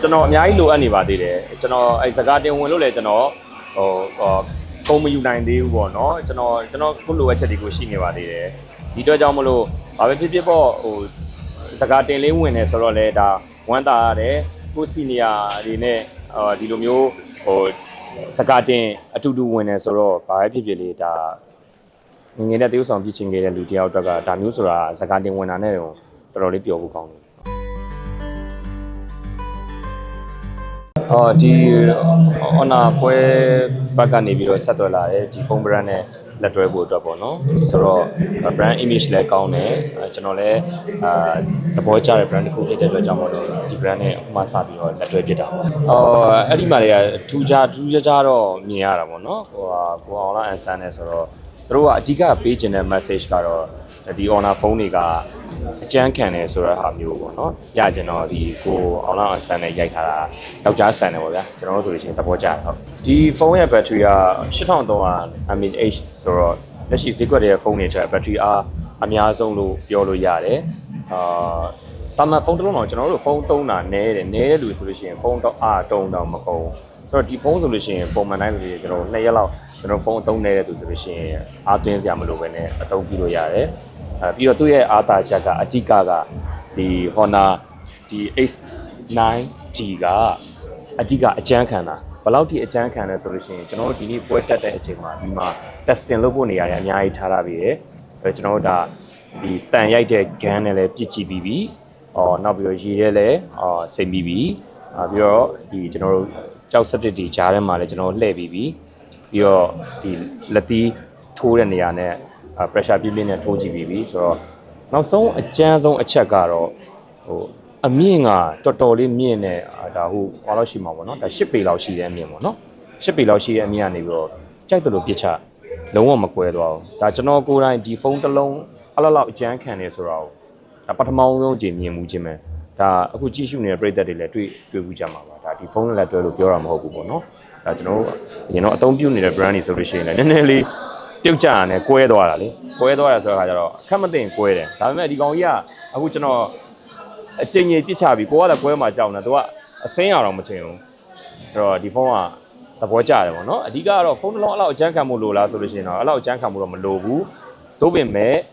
ကျွန်တော်အများကြီးလိုအပ်နေပါသေးတယ်ကျွန်တော်အဲစကားတင်ဝင်လို့လည်းကျွန်တော်ပုံမယူနိုင်သေးဘူးပေါ့နော်ကျွန်တော်ခုလိုအပ်ချက်တွေကိုရှိနေပါသေးတယ်ဒီတော့ကြောင့်မလို့ဘာပဲဖြစ်ဖြစ်ပေါ့စကားတင်လေးဝင်နေဆိုတော့လေဒါဝမ်းသာရတယ်ကိုစီနီယာတွေနဲ့ဒီလိုမျိုးစကားတင်အတူတူဝင်နေဆိုတော့ဘာပဲဖြစ်ဖြစ်လေးဒါငွေနဲ့တရုပ်ဆောင်ပြချင်ခဲ့တဲ့လူတယောက်တော့ကဒါမျိုးဆိုတာစကားတင်ဝင်တာနဲ့တော့တော်တော်လေးပျော်ဖို့ကောင်းတယ်ဒီhonor ပွဲဘက်ကနေပြီးတော့ဆက်သွယ်လာတယ်ဒီ phone brand နဲ့လက်တွဲဖို့အတွက်ပေါ့နော်ဆိုတော့ brand image လည်းကောင်းတယ်ကျွန်တော်လည်းသဘောကျတဲ့ brand တစ်ခုဖြစ်တဲ့အတွက်ကြောင့်မို့လို့ဒီ brand နဲ့မှစပြီးတော့လက်တွဲဖြစ်တာအဲ့ဒီမှာတွေကထူးခြားတော့မြင်ရတာပေါ့နော်ကိုအောင်လာအန်ဆန်နဲ့ဆိုတော့သူတို့ကအဓိကပေးချင်တဲ့ message ကတော့ဒီ honor phone တွေကအကျန်းခံတယ်ဆိုတဲ့ဟာမျိုးပေါ့နော်ရကျင်တော့ဒီကိုအောင်လာအဆန်နဲ့ရိုက်ထားတာယောက်ျားဆန်တယ်ပေါ့ဗျာကျွန်တော်တို့ဆိုလို့ရှိရင်သဘောကျတယ်ဟုတ်ဒီဖုန်းရဲ့ battery က8300 mAh ဆိုတော့လက်ရှိဈေးကွက်ရဲ့ဖုန်းတွေထက် battery အားအများဆုံးလို့ပြောလို့ရတယ်တာမန်ဖုန်းတစ်လုံးတော့ကျွန်တော်တို့ဖုန်းသုံးတာနည်းတဲ့လူဆိုလို့ရှိရင်ဖုန်းတော့တုံတော့မကုန်ဆိုတော့ဒီဖုန်းဆိုလို့ရှိရင်ပုံမှန်တိုင်းဆိုရင်ကျွန်တော်2ရက်လောက်ကျွန်တော်ဖုန်းအသုံးနေတဲ့သူဆိုလို့ရှိရင်အားသွင်းစရာမလိုပဲနဲ့အသုံးပြုလို့ရတယ်ပြီးတော့သူ့ရဲ့အားသာချက်ကအဓိကကဒီ Honor ဒီ H9T ကအဓိကအကျန်းခံတာဘယ်လောက်ထိအကျန်းခံလဲဆိုလို့ရှိရင်ကျွန်တော်တို့ဒီနေ့ပွဲတက်တဲ့အချိန်မှာဒီမှာ testing လုပ်ဖို့နေရတယ်အများကြီးထားပြီးတယ်ကျွန်တော်တို့ဒါဒီတန်ရိုက်တဲ့ gun နဲ့လည်းပြစ်ကြည့်ပြီးပြီနောက်ပြီးတော့ရေထဲလည်းစိတ်ပြီးပြီပြီးတော့ဒီကျွန်တော်တို့ကြောက်စက်တစ်တွေကြားထဲမှာလည်းကျွန်တော်လှည့်ပြီးပြီပြီးတော့ဒီလက်သီးထိုးတဲ့နေရာနဲ့pressure ပြင်းပြင်းနဲ့ထိုးကြည့်ပြီးပြီဆိုတော့နောက်ဆုံးအကျန်းဆုံးအချက်ကတော့အမြင့်ကတော်တော်လေးမြင့်နေဒါဘာလို့ရှိမှာပေါ့နော်ဒါ10ပေလောက်ရှိတဲ့အမြင့်ပေါ့နော်10ပေလောက်ရှိတဲ့အမြင့်ကနေပြီးတော့ကြိုက်တယ်လို့ပြစ်ချလုံးဝမကွဲသွားဘူးဒါကျွန်တော်ကိုယ်တိုင်ဒီဖုန်းတစ်လုံးအဲ့လောက်အကျန်းခံနေဆိုတော့ဒါပထမဆုံးကြည့်မြင်မှုချင်းပဲဒါအခုကြည့်ရှုနေတဲ့ပရိသတ်တွေလည်းတွေ့ဘူးကြမှာပါဒါဒီဖုန်းနဲ့လည်းတွဲလို့ပြောတာမဟုတ်ဘူးပေါ့နော်ဒါကျွန်တော်တို့အရင်တော့အသုံးပြုနေတဲ့ brand တွေဆိုလို့ရှိရင်လည်းနည်းနည်းလေးပြုတ်ကြရတယ်ကွဲသွားတာလေကွဲသွားရဆိုတော့ကျတော့အခက်မသိကွဲတယ်ဒါပေမဲ့ဒီကောင်ကြီးကအခုကျွန်တော်အချိန်ကြီးပြစ်ချပြီးကိုကလည်းကွဲမှကြောက်နေသူကအစင်းရအောင်မချင်ဘူးအဲ့တော့ဒီဖုန်းကသဘောကျတယ်ပေါ့နော်အဓိကကတော့ဖုန်းတစ်လုံးအဲ့လောက်အကျန်းခံမှုလိုလားဆိုလို့ရှိရင်တော့အဲ့လောက်အကျန်းခံမှုတော့မလိုဘူးသို့ပင်မဲ့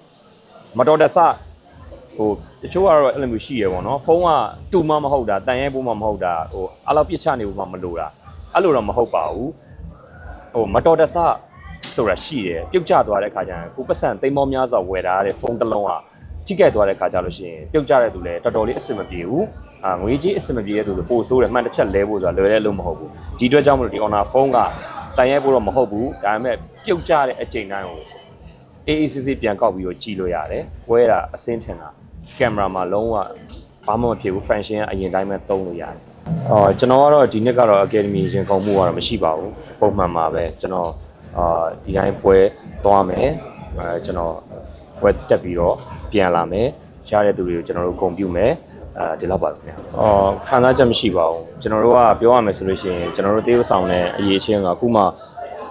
မတော်တဆတချို့ကတော့အဲ့လိုမျိုးရှိရပေါ့နော်ဖုန်းကတူမှမဟုတ်တာတန်ရိုက်ဖို့မှမဟုတ်တာအဲ့လောက်ပြစ်ချနေဖို့မှမလိုတာအဲ့လိုတော့မဟုတ်ပါဘူးမတော်တဆဆိုတာရှိတယ်ပြုတ်ကျသွားတဲ့ခါကျရင်ကိုပတ်စံသိမ်းမောများစွာဝယ်ထားတဲ့ဖုန်းတစ်လုံးကထိကြိုက်သွားတဲ့ခါကျလို့ရှိရင်ပြုတ်ကျတဲ့သူလည်းတော်တော်လေးအဆင်မပြေဘူးငွေကြီးအဆင်မပြေတဲ့သူဆိုပို့ဆိုးတယ်မှန်တစ်ချက်လဲဖို့ဆိုတာလွယ်တဲ့လို့မဟုတ်ဘူးဒီအတွက်ကြောင့်မလို့ဒီ honor ဖုန်းကတန်ရိုက်ဖို့တော့မဟုတ်ဘူးဒါပေမဲ့ပြုတ်ကျတဲ့အချိန်တိုင်းကိုAACC ပြန်ကောက်ပြီးတော့ကြည့်လို့ရတယ်ဝဲတာအစင်းထင်တာကင်မရာမှာလုံးဝဘာမှမဖြစ်ဘူး function ကအရင်တိုင်းပဲသုံးလို့ရတယ်ကျွန်တော်ကတော့ဒီနှစ်ကတော့ academy ရင်ခုန်မှုကတော့မရှိပါဘူးပုံမှန်ပါပဲကျွန်တော်ဒီတိုင်းပွဲသွားမယ်ကျွန်တော်ပွဲတက်ပြီးတော့ပြန်လာမယ်ရှားတဲ့သူတွေကိုကျွန်တော်တို့ဂုဏ်ပြုမယ်ဒီလောက်ပါခင်ဗျခံစားချက်မရှိပါဘူးကျွန်တော်တို့ကပြောရမယ်ဆိုလို့ရှိရင်ကျွန်တော်တို့တေးဥဆောင်တဲ့အရေးအချင်းကအခုမှ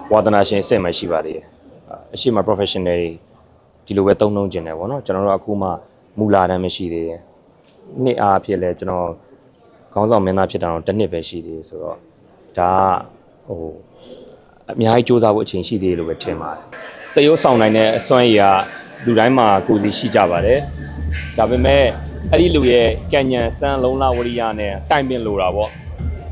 ဝါသနာရှင်စစ်မှရှိပါသေးတယ်အရှိမ professional ဒီလိုပဲသုံးကျင်တယ်ဗောနော်ကျွန်တော်တို့အခုမှမူလာတန်းမရှိသေးတယ်နှစ်အားဖြစ်လဲကျွန်တော်ခေါင်းဆောင်မင်းသားဖြစ်တာတော့တစ်နှစ်ပဲရှိသေးတယ်ဆိုတော့ဒါအများကြီးစူးစမ်းဖို့အချိန်ရှိသေးတယ်လို့ပဲထင်ပါတယ်တရုပ်ဆောင်နိုင်တဲ့အစွမ်းရည်ကလူတိုင်းမှာကိုယ်စီရှိကြပါတယ်ဒါပေမဲ့အဲ့ဒီလူရဲ့ကံဉဏ်စမ်းလုံးလာဝရိယနဲ့တိုင်ပင်လိုတာပေါ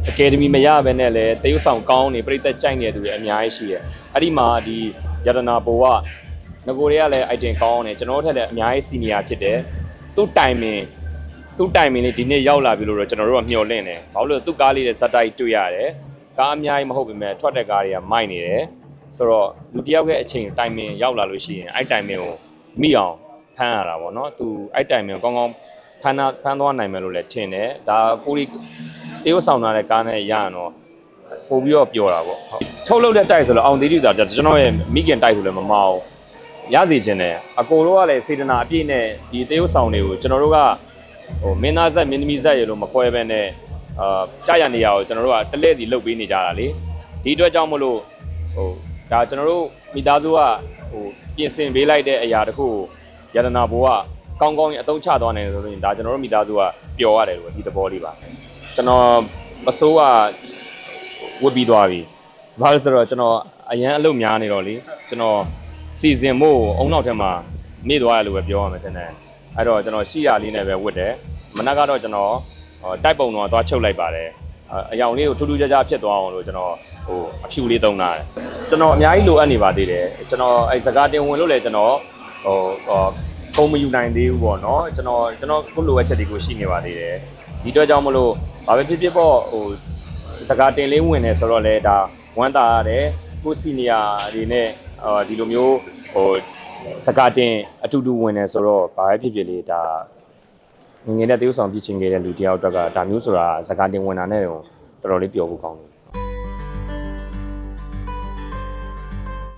့အကယ်ဒမီမရဘဲနဲ့လည်းတရုပ်ဆောင်ကောင်းနေပြိသက်ကြိုက်နေတဲ့သူတွေအများကြီးရှိတယ်အဲ့ဒီမှာဒီယတနာဘောကငကိုတွေကလည်း item ကောင်းနေကျွန်တော်တို့ထက်လည်းအများကြီး senior ဖြစ်တယ်သူ့တိုင်ပင်လေးဒီနေ့ရောက်လာပြီလို့တော့ကျွန်တော်တို့ကမျှော်လင့်တယ်ဘာလို့လဲသူ့ကားလေးနဲ့ဇက်တိုက်တွေ့ရတယ်ကားအများကြီးမဟုတ်ပေမဲ့ထွက်တဲ့ကားတွေကမိုက်နေတယ်ဆိုတော့လူတယောက်ရဲ့အချိန်တိုင်ပင်ရောက်လာလို့ရှိရင်အဲ့တိုင်ပင်ကိုမိအောင်ဖမ်းရတာပေါ့နော်သူအဲ့တိုင်ပင်ကိုကောင်းကောင်းဖမ်းသွားနိုင်မယ်လို့လည်းထင်တယ်ဒါကိုရီတေးဝဆောင်လာတဲ့ကားနဲ့ရရင်တော့ပို့ပြီးတော့ပျော်တာပေါ့ထုတ်လုပ်တဲ့တိုက်ဆိုတော့အောင်သေးတူတာကျွန်တော်ရဲ့မိခင်တိုက်ဆိုလည်းမမအောင်ရစီခြင်းတယ်အကိုတို့ကလည်းစေတနာအပြည့်နဲ့ဒီတေးဝဆောင်တွေကိုကျွန်တော်တို့ကမင်းသားဆက်မင်းသမီးဆက်ရလို့မခွဲဘဲနဲ့ကြာရနေရအောင်ကျွန်တော်တို့ကတလဲစီလှုပ်ပေးနေကြတာလေဒီအတွက်ကြောင့်မလို့ဒါကျွန်တော်တို့မိသားစုကပြင်ဆင်ပေးလိုက်တဲ့အရာတခုယတနာဘိုးကကောင်းကောင်းအသုံးချသွားနိုင်တယ်ဆိုလို့ဒါကျွန်တော်တို့မိသားစုကပျော်ရတယ်လို့ဒီသဘောလေးပါ ကျွန်တော်ပစိုးကဝတ်ပြီးသွားပြီဘာလို့ဆိုတော့ကျွန်တော်အရန်အလုပ်များနေတော့လေကျွန်တော်စီစဉ်ဖို့အုံနောက်ထဲမှာနေသွားရလို့ပဲပြောရမယ်ထင်တယ်အဲ့တော့ကျွန်တော်ရှိရလေးနဲ့ပဲဝတ်တယ်မနက်ကတော့ကျွန်တော်တိုက်ပုံတော့သွားချုပ်လိုက်ပါတယ်အယောင်လေးကိုထူးထူးခြားခြားဖြစ်သွားအောင်လို့ကျွန်တော်ဟိုအဖြူလေးသုံးတာတယ်ကျွန်တော်အများကြီးလိုအပ်နေပါသေးတယ်ကျွန်တော်အဲစကားတင်ဝင်လို့လည်းကျွန်တော်ကုန်းမယူနိုင်သေးဘူးပေါ့နော်ကျွန်တော်ခုလိုအပ်ချက်တွေကိုရှိနေပါသေးတယ်ဒီအတွက်ကြောင့်မလို့ဘာပဲဖြစ်ဖြစ်ပေါ့ဟိုစကားတင်လေးဝင်နေဆိုတော့လေဒါဝမ်းသာရတယ်ကိုစီနီယာတွေနဲ့ဒီလိုမျိုးဟိုစကားတင်အတူတူဝင်နေဆိုတော့ဘာပဲဖြစ်ဖြစ်လေးဒါငငယ်တဲ့တေးဥဆောင်ပြချင်ခဲ့တဲ့လူတယောက်အတွက်ကဒါမျိုးဆိုတာစကားတင်ဝင်တာနဲ့တော့တော်တော်လေးပျော်ဖို့ကောင်းတယ်